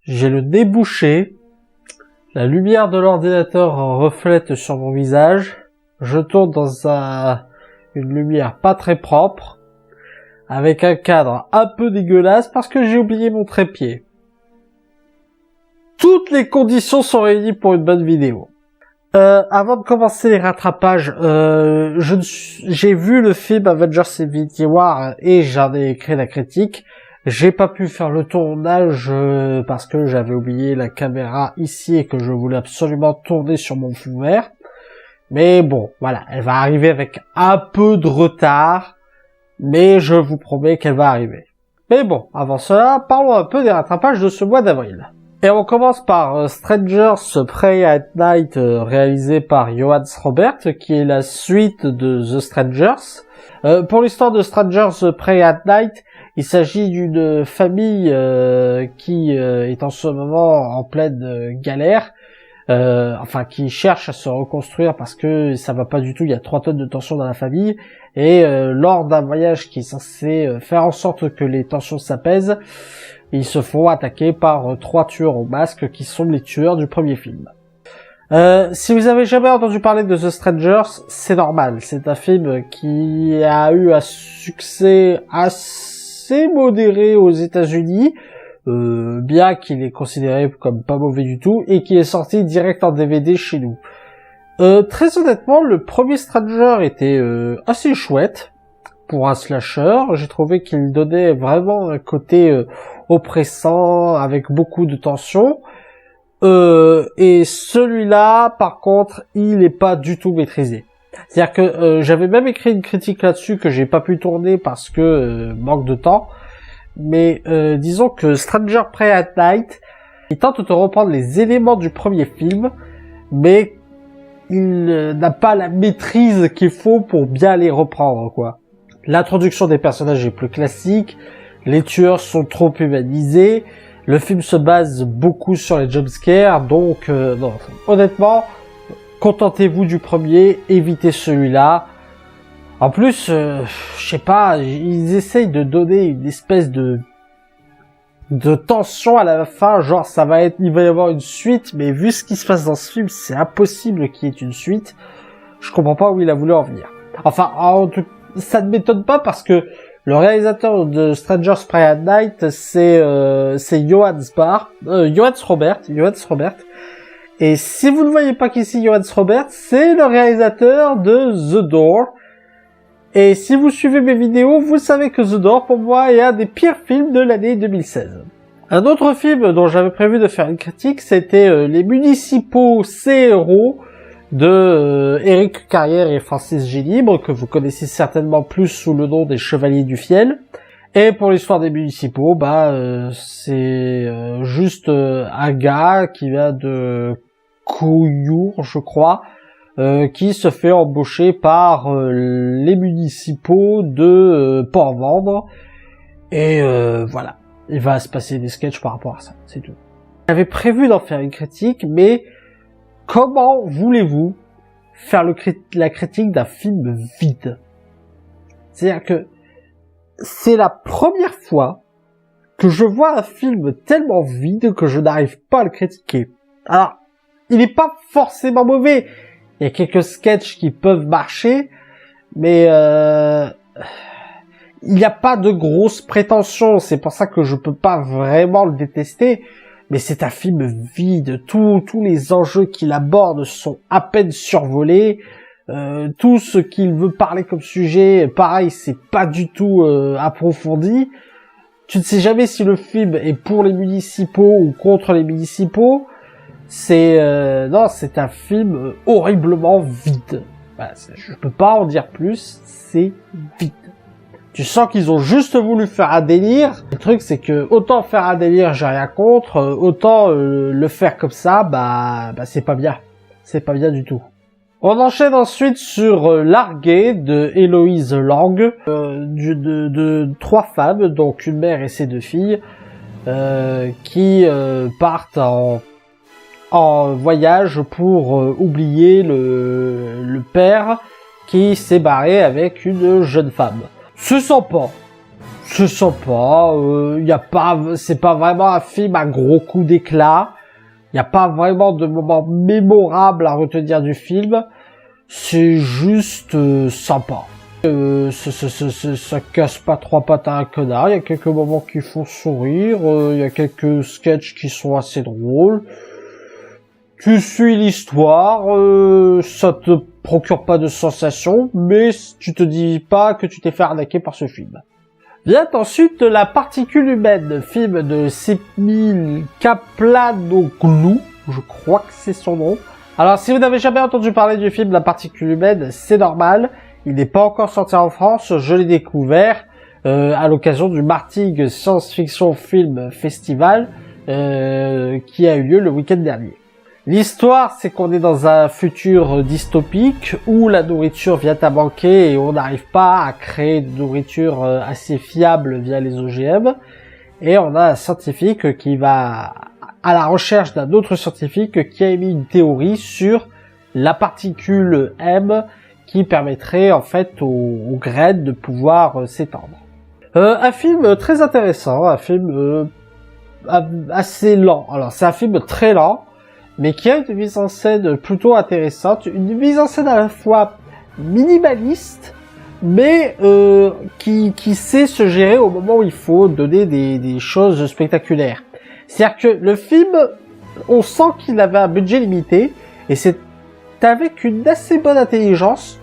J'ai le nez bouché. La lumière de l'ordinateur reflète sur mon visage. Je tourne dans une lumière pas très propre, avec un cadre un peu dégueulasse parce que j'ai oublié mon trépied. Toutes les conditions sont réunies pour une bonne vidéo. Avant de commencer les rattrapages, j'ai vu le film Avengers Infinity War et j'en ai écrit la critique. J'ai pas pu faire le tournage parce que j'avais oublié la caméra ici et que je voulais absolument tourner sur mon fond vert. Mais bon, voilà, elle va arriver avec un peu de retard, mais je vous promets qu'elle va arriver. Mais bon, avant cela, parlons un peu des rattrapages de ce mois d'avril. Et on commence par Strangers Prey at Night, réalisé par Johannes Robert, qui est la suite de The Strangers. Pour l'histoire de Strangers Prey at Night, il s'agit d'une famille qui est en ce moment en pleine galère, qui cherche à se reconstruire parce que ça va pas du tout, il y a 3 tonnes de tensions dans la famille, et lors d'un voyage qui est censé faire en sorte que les tensions s'apaisent, ils se font attaquer par 3 tueurs au masque qui sont les tueurs du premier film. Si vous avez jamais entendu parler de The Strangers, c'est normal. C'est un film qui a eu un succès assez modéré aux États-Unis, bien qu'il est considéré comme pas mauvais du tout, et qui est sorti direct en DVD chez nous. Très honnêtement, le premier Stranger était assez chouette pour un slasher. J'ai trouvé qu'il donnait vraiment un côté oppressant, avec beaucoup de tension. Et celui-là, par contre, il est pas du tout maîtrisé. C'est-à-dire que j'avais même écrit une critique là-dessus que j'ai pas pu tourner parce que manque de temps. Mais disons que Stranger Prey at Night, il tente de reprendre les éléments du premier film, mais il n'a pas la maîtrise qu'il faut pour bien les reprendre, quoi. L'introduction des personnages est plus classique, les tueurs sont trop humanisés, le film se base beaucoup sur les jumpscares, donc non, honnêtement, contentez-vous du premier, évitez celui-là. En plus, je sais pas, ils essayent de donner une espèce de tension à la fin, genre il va y avoir une suite, mais vu ce qui se passe dans ce film, c'est impossible qu'il y ait une suite. Je comprends pas où il a voulu en venir. Enfin, ça ne m'étonne pas parce que le réalisateur de Strangers Prey at Night, c'est Johannes Robert. Et si vous ne voyez pas qui c'est Johannes Robert, c'est le réalisateur de The Door. Et si vous suivez mes vidéos, vous savez que The Door, pour moi, est un des pires films de l'année 2016. Un autre film dont j'avais prévu de faire une critique, c'était Les Municipaux C-Héros de Éric Carrière et Francis Gélibre, que vous connaissez certainement plus sous le nom des Chevaliers du Fiel. Et pour l'histoire des Municipaux, c'est juste un gars qui vient de Couillour, je crois, qui se fait embaucher par les Municipaux de Port-Vendre. Et voilà, il va se passer des sketchs par rapport à ça, c'est tout. J'avais prévu d'en faire une critique, mais comment voulez-vous faire la critique d'un film vide? C'est-à-dire que c'est la première fois que je vois un film tellement vide que je n'arrive pas à le critiquer. Alors, il n'est pas forcément mauvais. Il y a quelques sketchs qui peuvent marcher, mais il n'y a pas de grosses prétentions. C'est pour ça que je peux pas vraiment le détester. Mais c'est un film vide. Tous les enjeux qu'il aborde sont à peine survolés. Tout ce qu'il veut parler comme sujet, pareil, c'est pas du tout approfondi. Tu ne sais jamais si le film est pour les municipaux ou contre les municipaux. C'est un film horriblement vide. Voilà, je peux pas en dire plus, c'est vide. Tu sens qu'ils ont juste voulu faire un délire. Le truc, c'est que autant faire un délire, j'ai rien contre, autant le faire comme ça, c'est pas bien. C'est pas bien du tout. On enchaîne ensuite sur Largué de Héloïse Lang, de 3 femmes, donc une mère et ses 2 filles, qui partent en voyage pour oublier le père qui s'est barré avec une jeune femme. C'est c'est sympa. C'est pas vraiment un film à gros coups d'éclat. Il y a pas vraiment de moments mémorables à retenir du film. C'est juste sympa. Ça casse pas trois pattes à un connard. Il y a quelques moments qui font sourire. Il y a quelques sketchs qui sont assez drôles. Tu suis l'histoire. Ça te procure pas de sensation, mais tu te dis pas que tu t'es fait arnaquer par ce film. Vient ensuite La Particule Humaine, film de Semil Kaplanoglu, je crois que c'est son nom. Alors si vous n'avez jamais entendu parler du film La Particule Humaine, c'est normal, il n'est pas encore sorti en France, je l'ai découvert à l'occasion du Martigues Science Fiction Film Festival qui a eu lieu le week-end dernier. L'histoire, c'est qu'on est dans un futur dystopique où la nourriture vient à manquer et on n'arrive pas à créer de nourriture assez fiable via les OGM. Et on a un scientifique qui va à la recherche d'un autre scientifique qui a émis une théorie sur la particule M qui permettrait en fait aux graines de pouvoir s'étendre. Un film très intéressant, un film assez lent. Alors c'est un film très lent, mais qui a une mise en scène plutôt intéressante, une mise en scène à la fois minimaliste, mais qui sait se gérer au moment où il faut donner des choses spectaculaires. C'est-à-dire que le film, on sent qu'il avait un budget limité, et c'est avec une assez bonne intelligence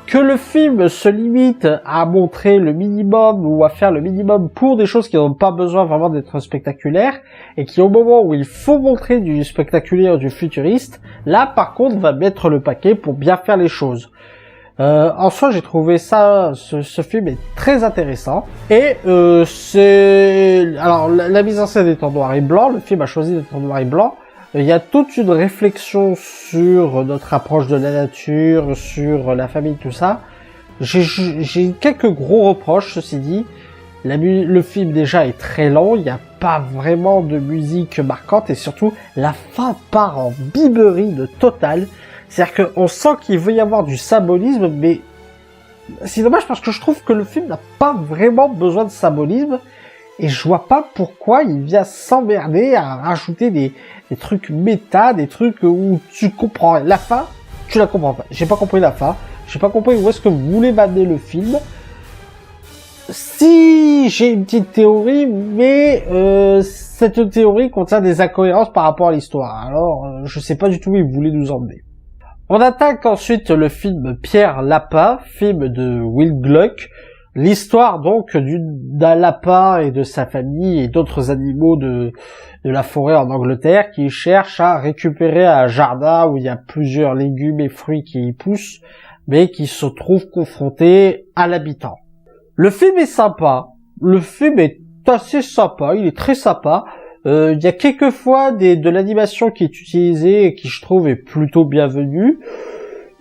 que le film se limite à montrer le minimum ou à faire le minimum pour des choses qui n'ont pas besoin vraiment d'être spectaculaires et qui au moment où il faut montrer du spectaculaire, du futuriste, là par contre va mettre le paquet pour bien faire les choses. En soi j'ai trouvé ce film est très intéressant et alors la mise en scène est en noir et blanc, le film a choisi d'être en noir et blanc. Il y a toute une réflexion sur notre approche de la nature, sur la famille, tout ça. J'ai quelques gros reproches, ceci dit. Le film déjà est très long, il n'y a pas vraiment de musique marquante et surtout la fin part en biberine totale. C'est-à-dire qu'on sent qu'il veut y avoir du symbolisme, mais c'est dommage parce que je trouve que le film n'a pas vraiment besoin de symbolisme. Et je vois pas pourquoi il vient s'emmerder à rajouter des trucs méta, des trucs où tu comprends la fin, tu la comprends pas. J'ai pas compris la fin, j'ai pas compris où est-ce que vous voulez m'amener le film. Si j'ai une petite théorie, mais cette théorie contient des incohérences par rapport à l'histoire. Alors, je sais pas du tout où vous voulez nous emmener. On attaque ensuite le film Pierre Lapin, film de Will Gluck. L'histoire donc d'un lapin et de sa famille et d'autres animaux de la forêt en Angleterre qui cherchent à récupérer un jardin où il y a plusieurs légumes et fruits qui y poussent, mais qui se trouvent confrontés à l'habitant. Le film est sympa, le film est assez sympa, il est très sympa. Il y a quelques fois de l'animation qui est utilisée et qui je trouve est plutôt bienvenue.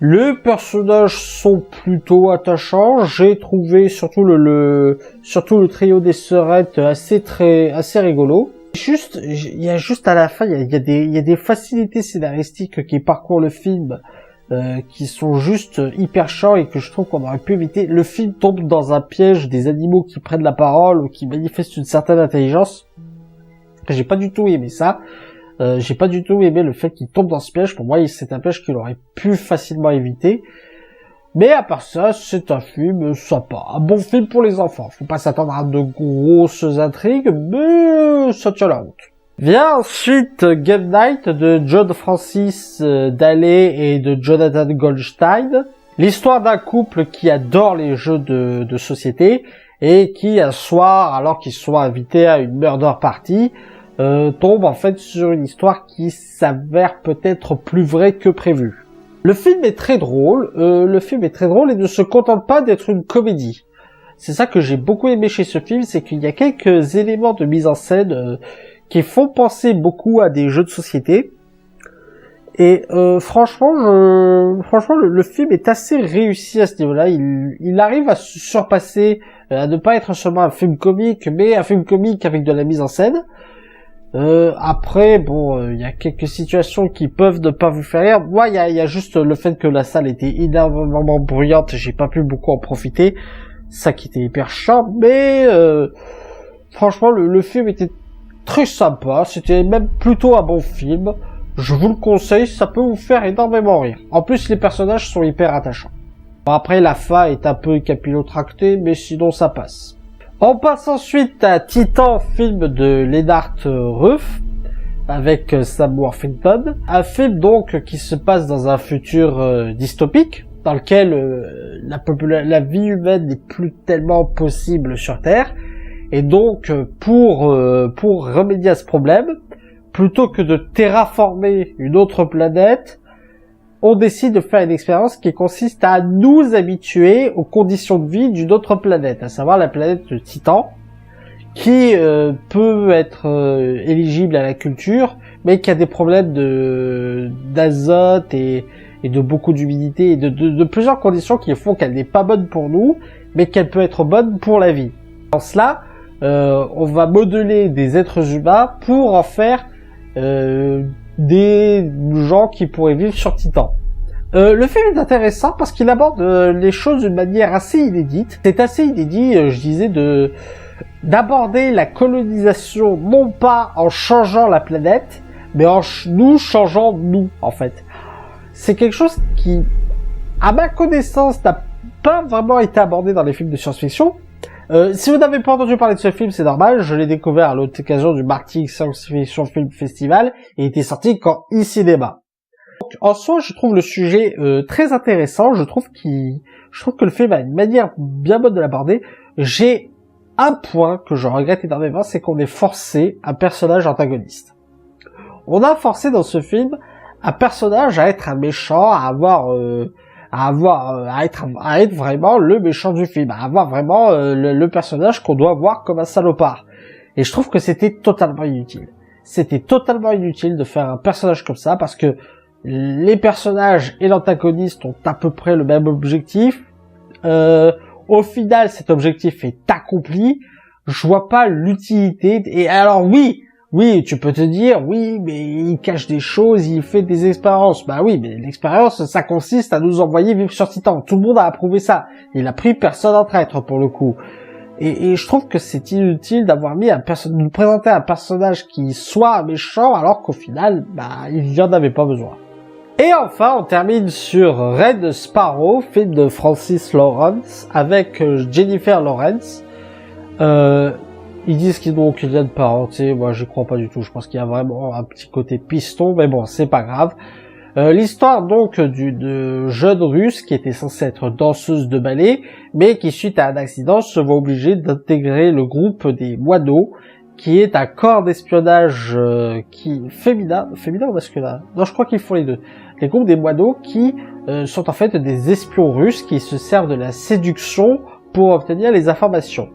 Les personnages sont plutôt attachants. J'ai trouvé surtout le trio des sœurettes assez rigolo. Il y a juste à la fin, il y a des facilités scénaristiques qui parcourent le film, qui sont juste hyper chiants et que je trouve qu'on aurait pu éviter. Le film tombe dans un piège des animaux qui prennent la parole ou qui manifestent une certaine intelligence. J'ai pas du tout aimé ça. J'ai pas du tout aimé le fait qu'il tombe dans ce piège. Pour moi, c'est un piège qu'il aurait pu facilement éviter. Mais à part ça, c'est un film sympa. Un bon film pour les enfants. Faut pas s'attendre à de grosses intrigues, mais ça tient la route. Vient ensuite Game Night de John Francis Daley et de Jonathan Goldstein. L'histoire d'un couple qui adore les jeux de société et qui, un soir, alors qu'ils sont invités à une murder party, tombe en fait sur une histoire qui s'avère peut-être plus vraie que prévu. Le film est très drôle, et ne se contente pas d'être une comédie. C'est ça que j'ai beaucoup aimé chez ce film, c'est qu'il y a quelques éléments de mise en scène qui font penser beaucoup à des jeux de société. Et franchement, le film est assez réussi à ce niveau-là. Il arrive à se surpasser, à ne pas être seulement un film comique, mais un film comique avec de la mise en scène. Après, bon, il y a quelques situations qui peuvent ne pas vous faire rire. Moi, il y a juste le fait que la salle était énormément bruyante, j'ai pas pu beaucoup en profiter. ça qui était hyper chiant, mais franchement le film était très sympa, c'était même plutôt un bon film. Je vous le conseille, ça peut vous faire énormément rire. En plus, les personnages sont hyper attachants. Bon, après, la fin est un peu capillotractée, mais sinon ça passe. On passe ensuite à Titan, film de Lennart Ruff, avec Sam Worthington. Un film donc qui se passe dans un futur dystopique, dans lequel la vie humaine n'est plus tellement possible sur Terre. Et donc, pour remédier à ce problème, plutôt que de terraformer une autre planète, on décide de faire une expérience qui consiste à nous habituer aux conditions de vie d'une autre planète, à savoir la planète Titan, qui peut être éligible à la culture, mais qui a des problèmes d'azote et de beaucoup d'humidité et de plusieurs conditions qui font qu'elle n'est pas bonne pour nous, mais qu'elle peut être bonne pour la vie. Dans cela, on va modeler des êtres humains pour en faire des gens qui pourraient vivre sur Titan. Le film est intéressant parce qu'il aborde les choses d'une manière assez inédite. C'est assez inédit, je disais, d'aborder la colonisation non pas en changeant la planète, mais en nous changeant nous, en fait. C'est quelque chose qui, à ma connaissance, n'a pas vraiment été abordé dans les films de science-fiction. Si vous n'avez pas entendu parler de ce film, c'est normal, je l'ai découvert à l'occasion du Martinique Science Fiction Film Festival et il était sorti quand e-cinéma. En soi, je trouve le sujet très intéressant, je trouve que le film a une manière bien bonne de l'aborder. J'ai un point que je regrette énormément, c'est qu'on ait forcé un personnage antagoniste. On a forcé dans ce film un personnage à être un méchant, à être vraiment le méchant du film, à avoir vraiment le personnage qu'on doit voir comme un salopard. Et je trouve que c'était totalement inutile. C'était totalement inutile de faire un personnage comme ça, parce que les personnages et l'antagoniste ont à peu près le même objectif. Au final, cet objectif est accompli. Je vois pas l'utilité. Et alors oui, tu peux te dire, oui, mais il cache des choses, il fait des expériences. Bah oui, mais l'expérience, ça consiste à nous envoyer vivre sur Titan. Tout le monde a approuvé ça. Il a pris personne en traître, pour le coup. Et je trouve que c'est inutile d'avoir mis de nous présenter un personnage qui soit méchant, alors qu'au final, bah, il n'y en avait pas besoin. Et enfin, on termine sur Red Sparrow, film de Francis Lawrence, avec Jennifer Lawrence. Ils disent qu'ils n'ont aucun lien de parenté, moi j'y crois pas du tout, je pense qu'il y a vraiment un petit côté piston, mais bon, c'est pas grave. L'histoire donc d'une jeune russe qui était censée être danseuse de ballet, mais qui suite à un accident se voit obligée d'intégrer le groupe des moineaux, qui est un corps d'espionnage féminin ou masculin? Non, je crois qu'ils font les deux. Les groupes des moineaux qui sont en fait des espions russes qui se servent de la séduction pour obtenir les informations.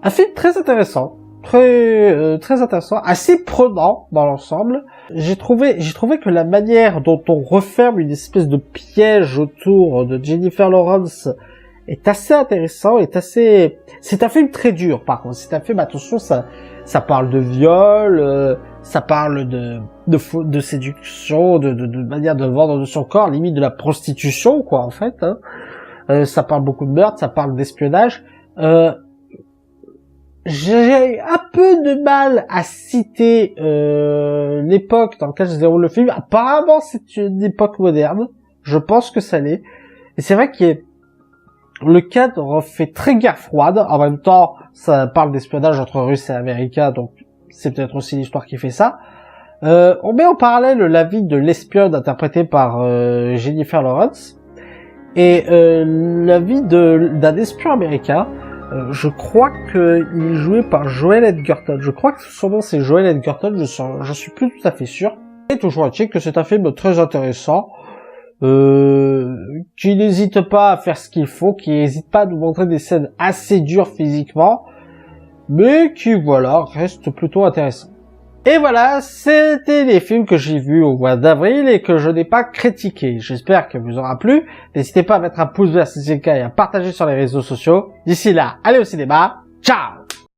Un film très intéressant, très intéressant, assez prenant dans l'ensemble. J'ai trouvé que la manière dont on referme une espèce de piège autour de Jennifer Lawrence est assez intéressant, c'est un film très dur par contre. C'est un film, attention, ça parle de viol, ça parle de séduction, de manière de vendre de son corps, limite de la prostitution quoi en fait. Hein. Ça parle beaucoup de meurtre, ça parle d'espionnage. J'ai un peu de mal à citer l'époque dans laquelle se déroule le film. Apparemment, c'est une époque moderne. Je pense que ça l'est. Et c'est vrai que le cadre fait très guerre froide. En même temps, ça parle d'espionnage entre Russes et Américains, donc c'est peut-être aussi l'histoire qui fait ça. On met en parallèle la vie de l'espionne interprétée par Jennifer Lawrence et la vie d'un espion américain. Je crois qu'il est joué par Joel Edgerton. Je crois que son nom c'est Joel Edgerton, je suis plus tout à fait sûr. Et toujours est-il que c'est un film très intéressant, qui n'hésite pas à faire ce qu'il faut, qui n'hésite pas à nous montrer des scènes assez dures physiquement, mais qui, voilà, reste plutôt intéressant. Et voilà, c'était les films que j'ai vus au mois d'avril et que je n'ai pas critiqués. J'espère que vous aura plu. N'hésitez pas à mettre un pouce vers si c'est le cas et à partager sur les réseaux sociaux. D'ici là, allez au cinéma. Ciao!